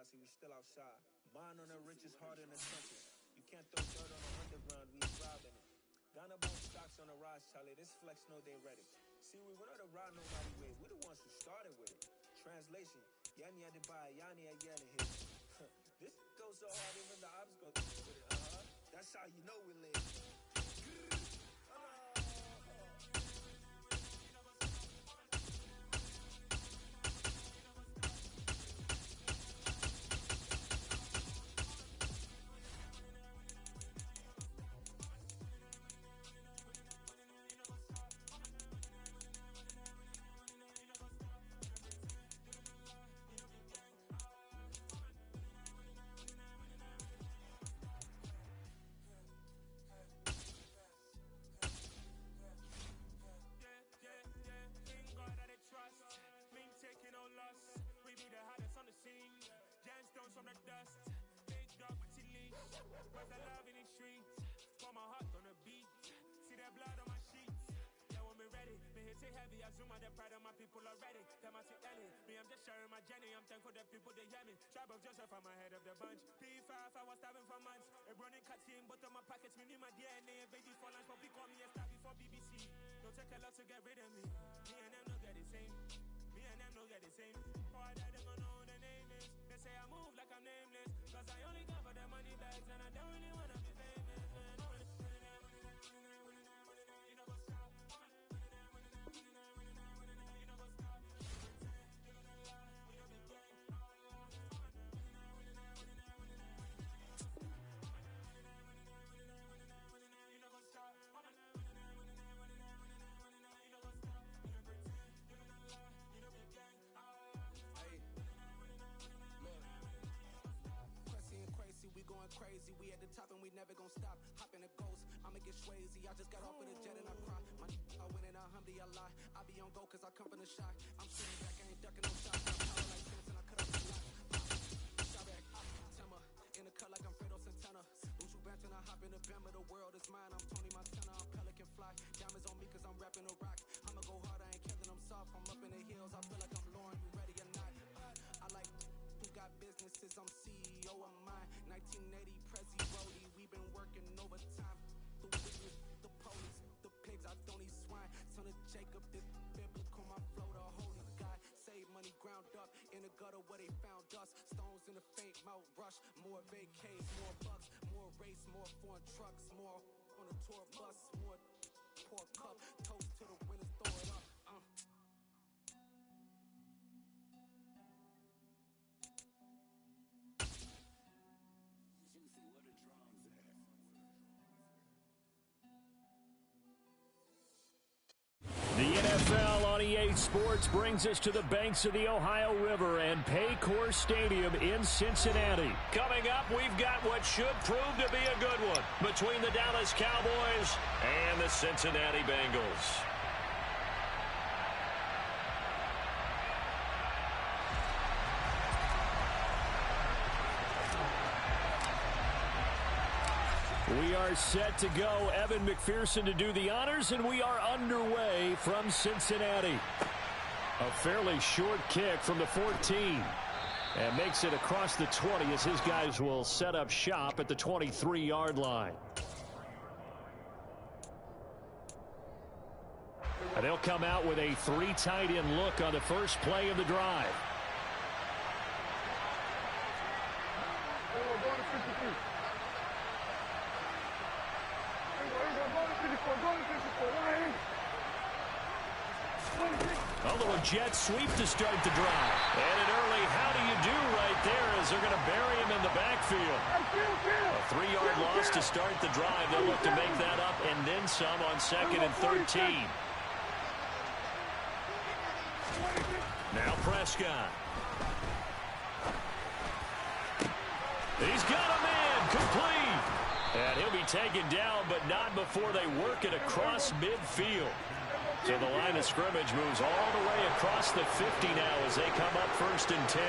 see we still outside. Mine on the richest, heart in the trenches. You can't throw dirt on the underground, we thrive in it. Ghana bone stocks on the rise, Charlie. This flex know they ready. See, we went on the ride nobody way. We the ones who started with it. Translation, Yani had to buy, Yani had to hit. This goes so hard, even the ops go with it. That's how you know we live. Taking no loss, we be the hottest on the scene. Gemstones from the dust, big dog with your leash. Where's the love in the streets? Pour my heart on the beat. See that blood on my sheets. Yeah, when we ready, me hit it heavy. I zoom out the pride of my people already. Them I see Ellie, me I'm just sharing my journey. I'm thankful that people they hear me. Tribe of Joseph, I'm ahead of the bunch. P5, I was starving for months. A running cutscene, but on my pockets, me need my DNA. And baby for lunch, but we call me a star before BBC. Don't take a lot to get rid of me. Me and them don't get the same. Me and them don't get the same. Or I die, they gon' know who the name is. They say I move like I'm nameless. Cause I only come for the money bags. And I don't really wanna be famous. You know what's up? You know what's up? You know the lie. We don't be gang. You know what's up? We going crazy, we at the top and we never gon' stop. Hop in a ghost, I'ma get swayzy. I just got off of the jet and I cry. I went in a Humvee, I lie. I be on go cause I come from the shot. I'm shooting back, I ain't ducking no shots. I'm power like Chance and I cut up the lot. Shot back, Timber, in the cut like I'm Fredo Santana. Usu Bench and I hop in the Bama, the world is mine. I'm Tony Montana, I'm Pelican Fly. Diamonds on me cause I'm rapping a rock. I'ma go hard, I ain't killing them soft. I'm up in the hills, I feel like I'm Lauren, you ready or not? I like who got businesses, I'm CEO of mine. 1980 Prezi Brody, we been working overtime. The witness, the police, the pigs, I don't eat swine. Son of Jacob, this biblical, my flow, the holy God. Save money ground up in the gutter where they found us. Stones in the faint mouth rush. More vacays, more bucks, more race, more foreign trucks, more on a tour bus, more pour cup. Toast to the winners, throw it up. Juicy, where the drums at? The NFL on EA Sports brings us to the banks of the Ohio River and Paycor Stadium in Cincinnati. Coming up, we've got what should prove to be a good one between the Dallas Cowboys and the Cincinnati Bengals. We are set to go. Evan McPherson to do the honors, and we are underway from Cincinnati. A fairly short kick from the 14. And makes it across the 20 as his guys will set up shop at the 23-yard line. And they'll come out with a 3 tight end look on the first play of the drive. A little jet sweep to start the drive. And an early how do you do right there as they're going to bury him in the backfield. A 3-yard loss to start the drive. They'll look to make that up and then some on 2nd and 13. Now Prescott. He's got a man complete. And he'll be taken down, but not before they work it across midfield. So the line of scrimmage moves all the way across the 50 now as they come up 1st and 10.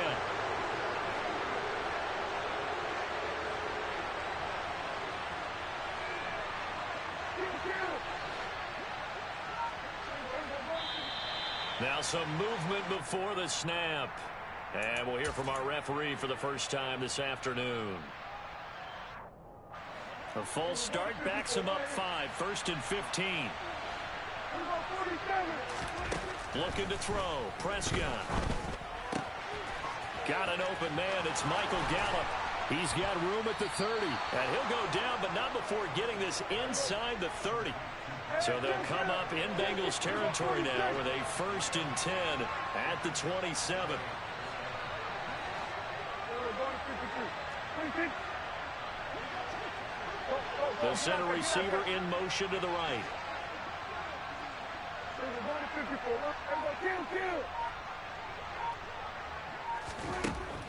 Now some movement before the snap. And we'll hear from our referee for the first time this afternoon. A false start backs him up 5, 1st and 15. Looking to throw. Prescott. Got an open man. It's Michael Gallup. He's got room at the 30. And he'll go down, but not before getting this inside the 30. So they'll come up in Bengals territory now with a 1st and 10 at the 27. They'll send a receiver in motion to the right.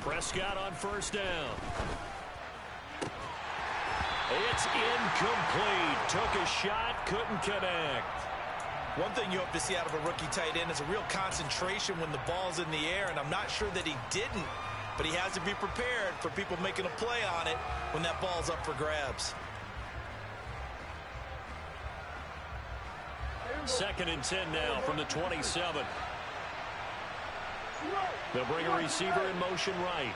Prescott on 1st down. It's incomplete. Took a shot, couldn't connect. One thing you hope to see out of a rookie tight end is a real concentration when the ball's in the air, and I'm not sure that he didn't, but he has to be prepared for people making a play on it when that ball's up for grabs. 2nd and 10 now from the 27. They'll bring a receiver in motion right.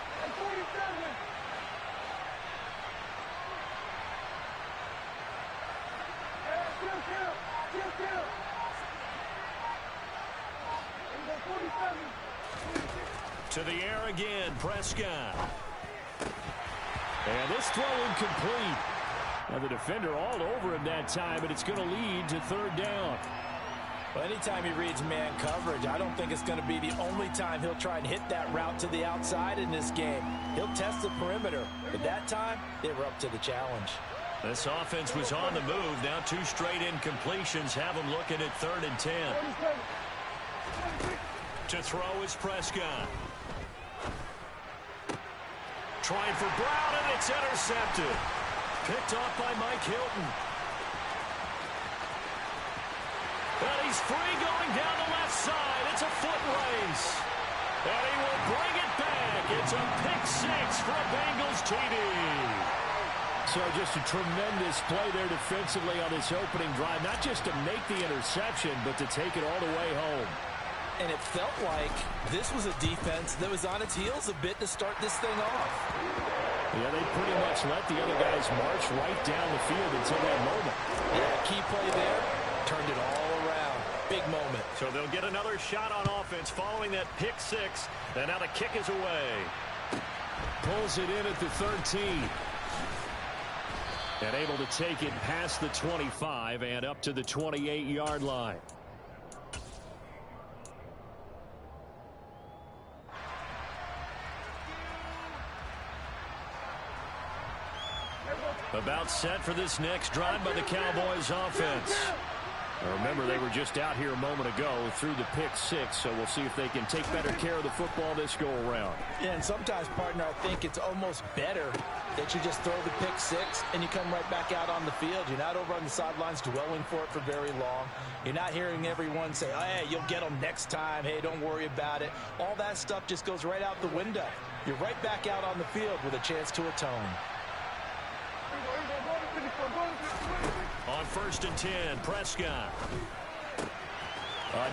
To the air again, Prescott. And this throw incomplete. Now the defender all over him that time, but it's going to lead to 3rd down. Well, anytime he reads man coverage, I don't think it's going to be the only time he'll try and hit that route to the outside in this game. He'll test the perimeter, but that time, they were up to the challenge. This offense was on the move. Now 2 straight incompletions have them looking at 3rd and 10. To throw is Prescott. Trying for Brown, and it's intercepted. Picked off by Mike Hilton. But he's free going down the left side. It's a foot race. And he will bring it back. It's a pick-6 for a Bengals TD. So just a tremendous play there defensively on this opening drive. Not just to make the interception, but to take it all the way home. And it felt like this was a defense that was on its heels a bit to start this thing off. Yeah, they pretty much let the other guys march right down the field until that moment. Yeah, key play there, turned it all around. Big moment. So they'll get another shot on offense following that pick-6. And now the kick is away. Pulls it in at the 13. And able to take it past the 25 and up to the 28-yard line. About set for this next drive by the Cowboys offense. Now remember, they were just out here a moment ago through the pick-6, so we'll see if they can take better care of the football this go-around. Yeah, and sometimes, partner, I think it's almost better that you just throw the pick-6 and you come right back out on the field. You're not over on the sidelines dwelling for it for very long. You're not hearing everyone say, oh, hey, you'll get them next time. Hey, don't worry about it. All that stuff just goes right out the window. You're right back out on the field with a chance to atone. On 1st and 10, Prescott.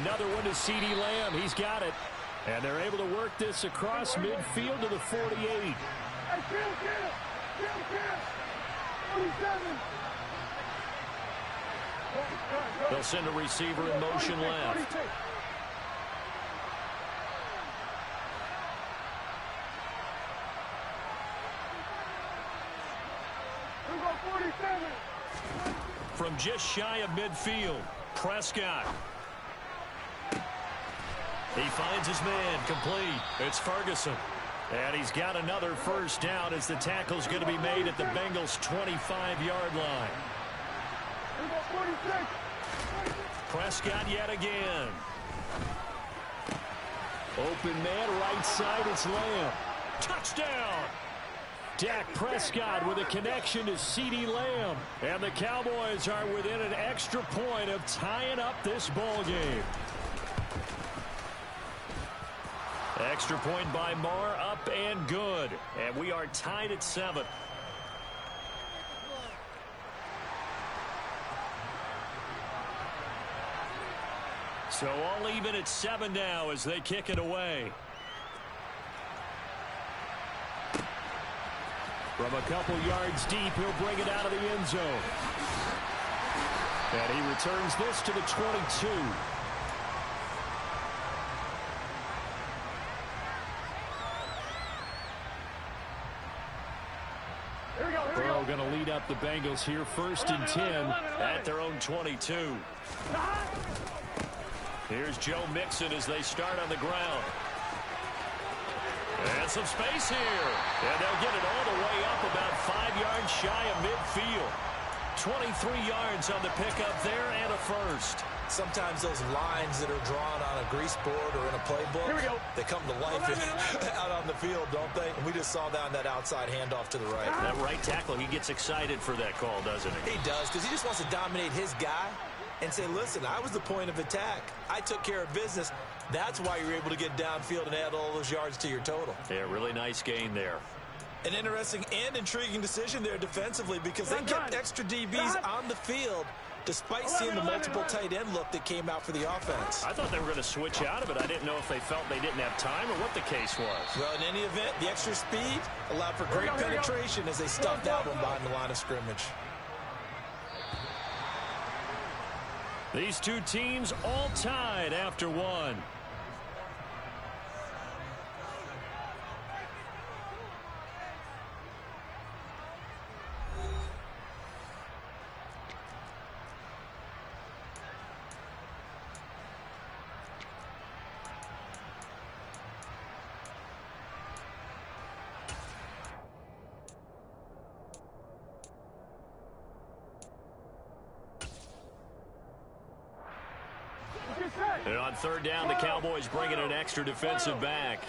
Another one to CeeDee Lamb. He's got it. And they're able to work this across midfield to the 48. They'll send a receiver in motion left. From just shy of midfield, Prescott. He finds his man, complete. It's Ferguson. And he's got another 1st down as the tackle's going to be made at the Bengals' 25-yard line. Prescott yet again. Open man, right side, it's Lamb. Touchdown! Dak Prescott with a connection to CeeDee Lamb. And the Cowboys are within an extra point of tying up this ball game. Extra point by Marr, up and good. And we are tied at 7. So all even at 7 now as they kick it away. From a couple yards deep, he'll bring it out of the end zone. And he returns this to the 22. Burrow going to lead up the Bengals here, 1st and 10 at their own 22. Here's Joe Mixon as they start on the ground. And some space here. And they'll get it all the way up about 5 yards shy of midfield. 23 yards on the pickup there and a first. Sometimes those lines that are drawn on a grease board or in a playbook, they come to life out on the field, don't they? And we just saw that on that outside handoff to the right. That right tackle, he gets excited for that call, doesn't he? He does, because he just wants to dominate his guy and say, listen, I was the point of attack. I took care of business. That's why you're able to get downfield and add all those yards to your total. Yeah, really nice gain there. An interesting and intriguing decision there defensively, because they kept extra DBs on the field despite seeing the multiple tight end look that came out for the offense. I thought they were going to switch out of it. I didn't know if they felt they didn't have time or what the case was. Well, in any event, the extra speed allowed for great penetration as they stuffed that one behind the line of scrimmage. These two teams all tied after one. And on 3rd down, the Cowboys bring in an extra defensive back.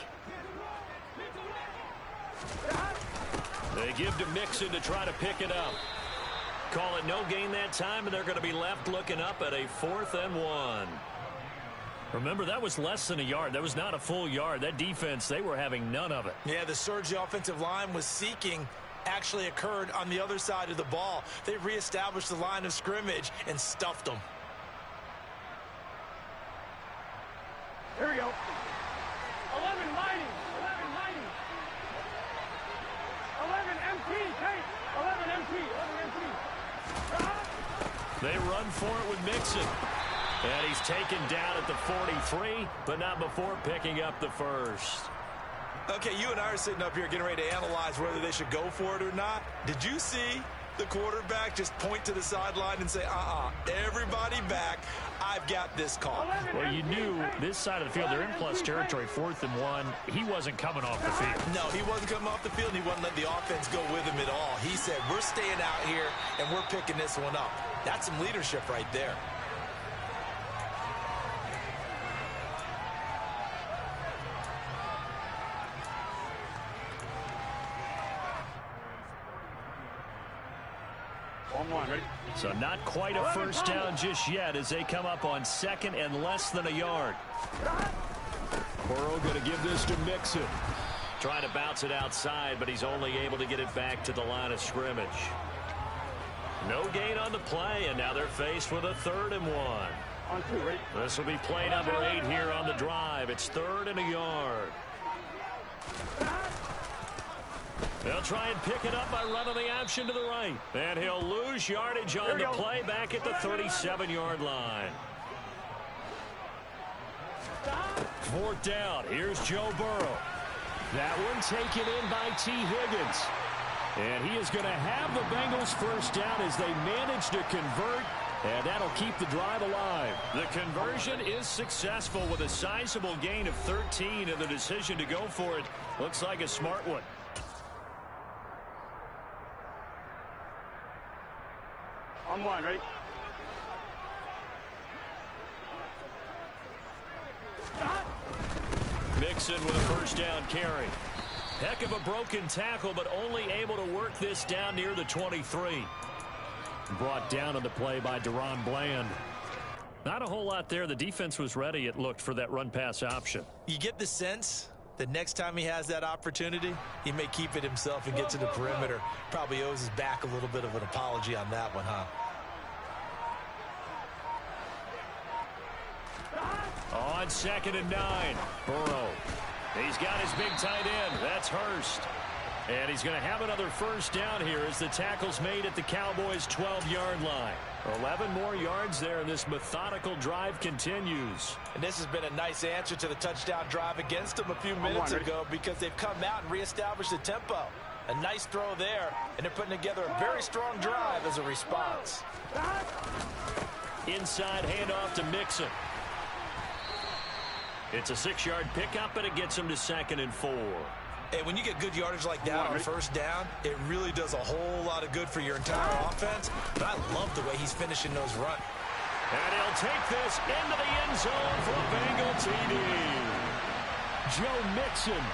They give to Mixon to try to pick it up. Call it no gain that time, and they're going to be left looking up at a 4th and 1. Remember, that was less than a yard. That was not a full yard. That defense, they were having none of it. Yeah, the surge the offensive line was seeking actually occurred on the other side of the ball. They reestablished the line of scrimmage and stuffed them. Here we go. 11 lining. 11 MT. Hey, 11 MT. 11 MT. They run for it with Mixon. And he's taken down at the 43, but not before picking up the first. Okay, you and I are sitting up here getting ready to analyze whether they should go for it or not. Did you see the quarterback just point to the sideline and say, everybody back, I've got this call? Well, you knew this side of the field, they're in plus territory, 4th and 1. He wasn't coming off the field. No, he wasn't coming off the field, and he wasn't letting the offense go with him at all. He said, we're staying out here, and we're picking this one up. That's some leadership right there. So not quite a first down just yet as they come up on 2nd and less than a yard. Burrow going to give this to Mixon. Trying to bounce it outside, but he's only able to get it back to the line of scrimmage. No gain on the play, and now they're faced with a 3rd and 1. This will be play number 8 here on the drive. It's 3rd and a yard. They'll try and pick it up by running the option to the right. And he'll lose yardage on the play back at the 37-yard line. 4th down. Here's Joe Burrow. That one taken in by T. Higgins. And he is going to have the Bengals first down as they manage to convert. And that'll keep the drive alive. The conversion is successful with a sizable gain of 13, and the decision to go for it looks like a smart one. On 1, ready? Mixon with a first down carry. Heck of a broken tackle, but only able to work this down near the 23. Brought down on the play by Deron Bland. Not a whole lot there. The defense was ready, it looked, for that run-pass option. You get the sense that next time he has that opportunity, he may keep it himself and get to the perimeter. Probably owes his back a little bit of an apology on that one, huh? On 2nd and 9, Burrow. He's got his big tight end. That's Hurst. And he's going to have another first down here as the tackle's made at the Cowboys' 12-yard line. 11 more yards there, and this methodical drive continues. And this has been a nice answer to the touchdown drive against them a few minutes ago because they've come out and reestablished the tempo. A nice throw there, and they're putting together a very strong drive as a response. Inside handoff to Mixon. It's a 6-yard pickup, and it gets him to 2nd and 4. Hey, when you get good yardage like that on first down, it really does a whole lot of good for your entire offense. But I love the way he's finishing those runs. And he'll take this into the end zone for a Bengal TD. Joe Mixon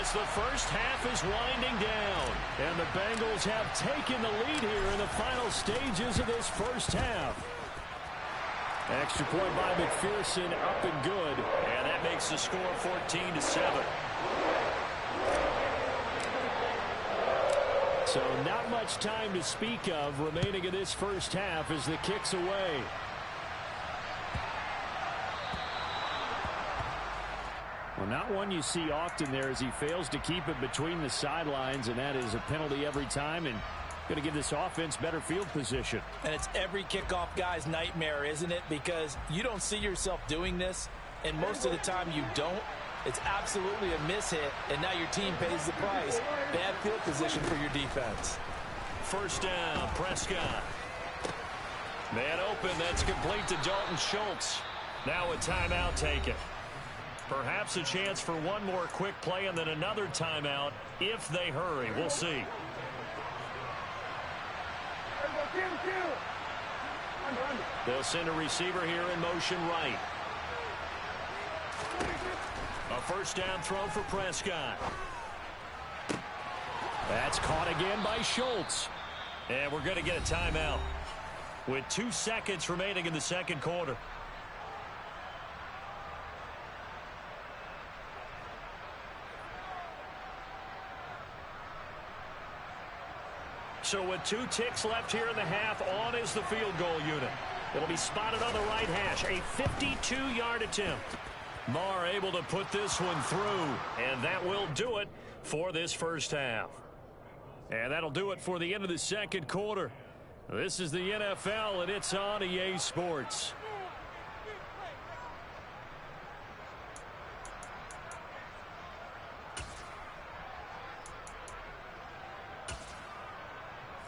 as the first half is winding down. And the Bengals have taken the lead here in the final stages of this first half. Extra point by McPherson, up and good. And that makes the score 14-7. So not much time to speak of remaining in this first half as the kick's away. Well, not one you see often there as he fails to keep it between the sidelines, and that is a penalty every time and going to give this offense better field position. And it's every kickoff guy's nightmare, isn't it? Because you don't see yourself doing this, and most of the time you don't. It's absolutely a mishit, and now your team pays the price. Bad field position for your defense. First down, Prescott. Man open, that's complete to Dalton Schultz. Now a timeout taken. Perhaps a chance for one more quick play and then another timeout if they hurry. We'll see. They'll send a receiver here in motion right. A first down throw for Prescott. That's caught again by Schultz. And we're going to get a timeout with 2 seconds remaining in the second quarter. So with 2 ticks left here in the half, on is the field goal unit. It'll be spotted on the right hash. A 52-yard attempt. Marr able to put this one through, and that will do it for this first half. And that'll do it for the end of the second quarter. This is the NFL, and it's on EA Sports.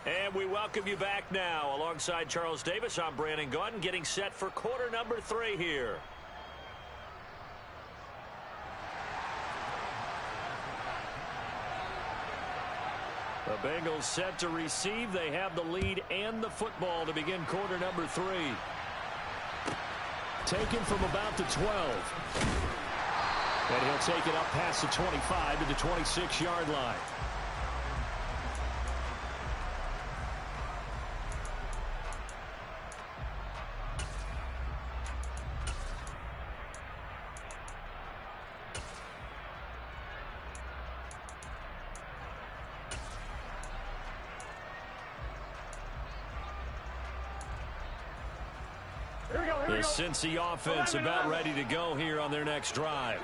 And we welcome you back now. Alongside Charles Davis, I'm Brandon Gaudin, getting set for quarter number 3 here. The Bengals set to receive. They have the lead and the football to begin quarter number 3. Taken from about the 12. And he'll take it up past the 25 to the 26-yard line. The Cincy offense about ready to go here on their next drive.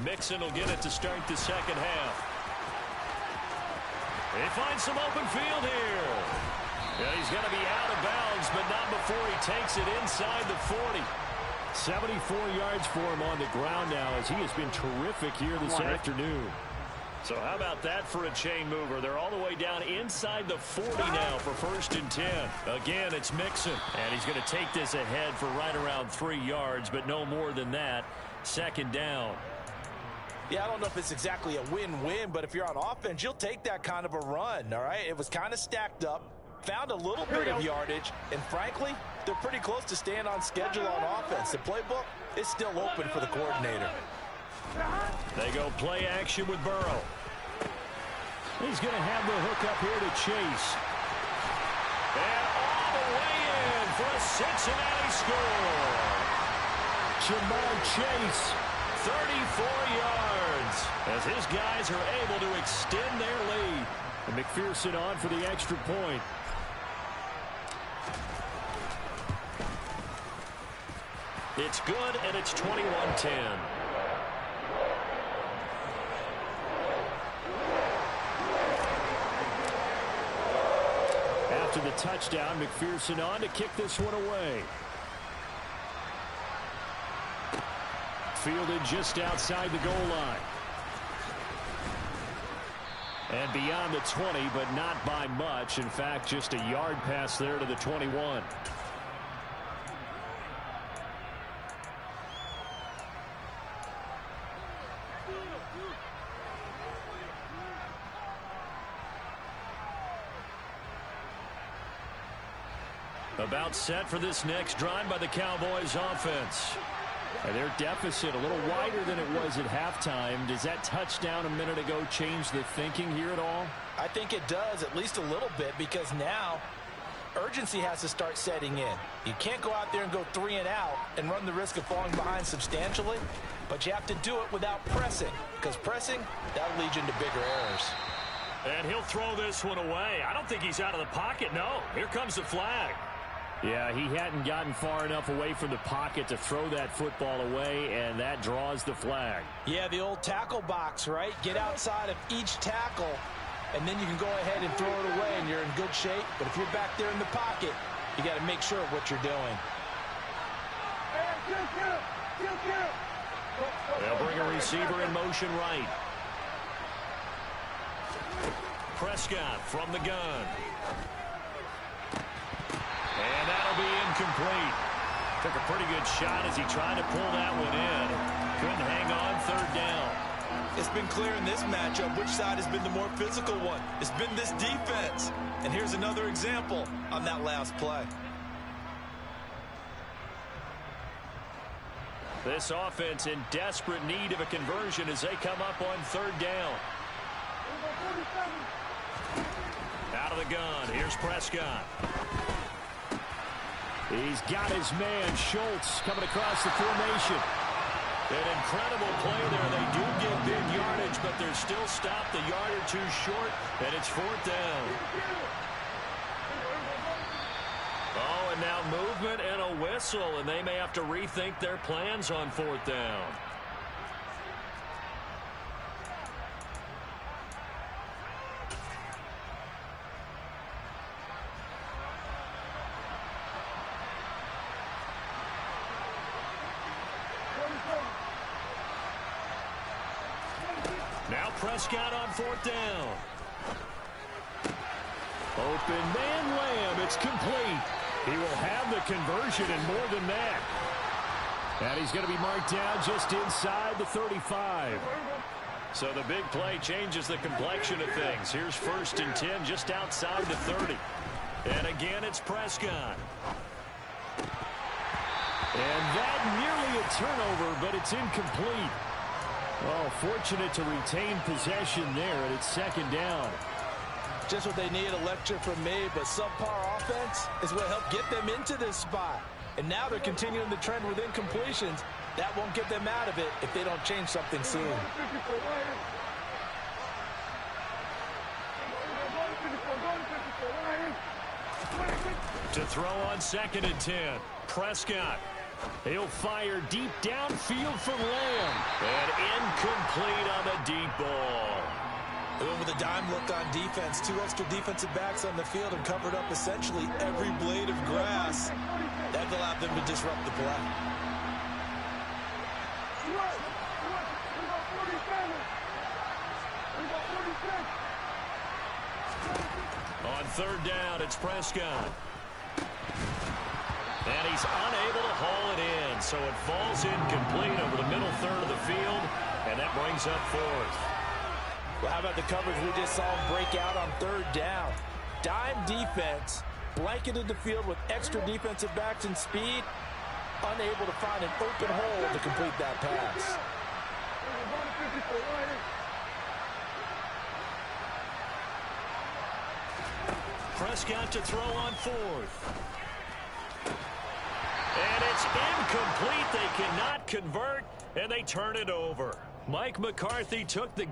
Mixon will get it to start the second half. They find some open field here. Yeah, he's going to be out of bounds, but not before he takes it inside the 40. 74 yards for him on the ground now as he has been terrific here this afternoon. So how about that for a chain mover? They're all the way down inside the 40 now for 1st and 10. Again, it's Mixon, and he's going to take this ahead for right around 3 yards, but no more than that. 2nd down. Yeah, I don't know if it's exactly a win-win, but if you're on offense, you'll take that kind of a run, all right? It was kind of stacked up, found a little bit of yardage, and frankly, they're pretty close to staying on schedule on offense. The playbook is still open for the coordinator. They go play action with Burrow. He's going to have the hook up here to Chase. And all the way in for a Cincinnati score. Jamar Chase, 34 yards, as his guys are able to extend their lead. And McPherson on for the extra point. It's good, and it's 21-10. after the touchdown. McPherson on to kick this one away. Fielded just outside the goal line. And beyond the 20, but not by much. In fact, just a yard pass there to the 21. About set for this next drive by the Cowboys offense. And their deficit a little wider than it was at halftime. Does that touchdown a minute ago change the thinking here at all? I think it does, at least a little bit, because now urgency has to start setting in. You can't go out there and go 3 and out and run the risk of falling behind substantially, but you have to do it without pressing, because pressing, that'll lead you into bigger errors. And he'll throw this one away. I don't think he's out of the pocket, no. Here comes the flag. Yeah, he hadn't gotten far enough away from the pocket to throw that football away, and that draws the flag. Yeah, the old tackle box, right? Get outside of each tackle, and then you can go ahead and throw it away, and you're in good shape. But if you're back there in the pocket, you got to make sure of what you're doing. They'll bring a receiver in motion right. Prescott from the gun. And that'll be incomplete. Took a pretty good shot as he tried to pull that one in. Couldn't hang on, third down. It's been clear in this matchup which side has been the more physical one. It's been this defense. And here's another example on that last play. This offense in desperate need of a conversion as they come up on third down. Out of the gun, here's Prescott. He's got his man, Schultz, coming across the formation. An incredible play there. They do get big yardage, but they're still stopped a yard or two short, and it's fourth down. Oh, and now movement and a whistle, and they may have to rethink their plans on fourth down. Now Prescott on fourth down. Open man, Lamb. It's complete. He will have the conversion and more than that. And he's going to be marked down just inside the 35. So the big play changes the complexion of things. Here's 1st and 10 just outside the 30. And again, it's Prescott. And that nearly a turnover, but it's incomplete. Oh, fortunate to retain possession there, and it's second down. Just what they need, a lecture from me, but subpar offense is what helped get them into this spot. And now they're continuing the trend with incompletions. That won't get them out of it if they don't change something soon. To throw on 2nd and 10, Prescott. He'll fire deep downfield for Lamb. And incomplete on the deep ball. They went with a dime look on defense. 2 extra defensive backs on the field and covered up essentially every blade of grass. That allowed them to disrupt the play. On third down, it's Prescott. And he's unable to haul it in, so it falls incomplete over the middle third of the field, and that brings up 4th. Well, how about the coverage we just saw him break out on third down? Dime defense, blanketed the field with extra defensive backs and speed, unable to find an open hole to complete that pass. Prescott to throw on 4th. And it's incomplete. They cannot convert, and they turn it over. Mike McCarthy took the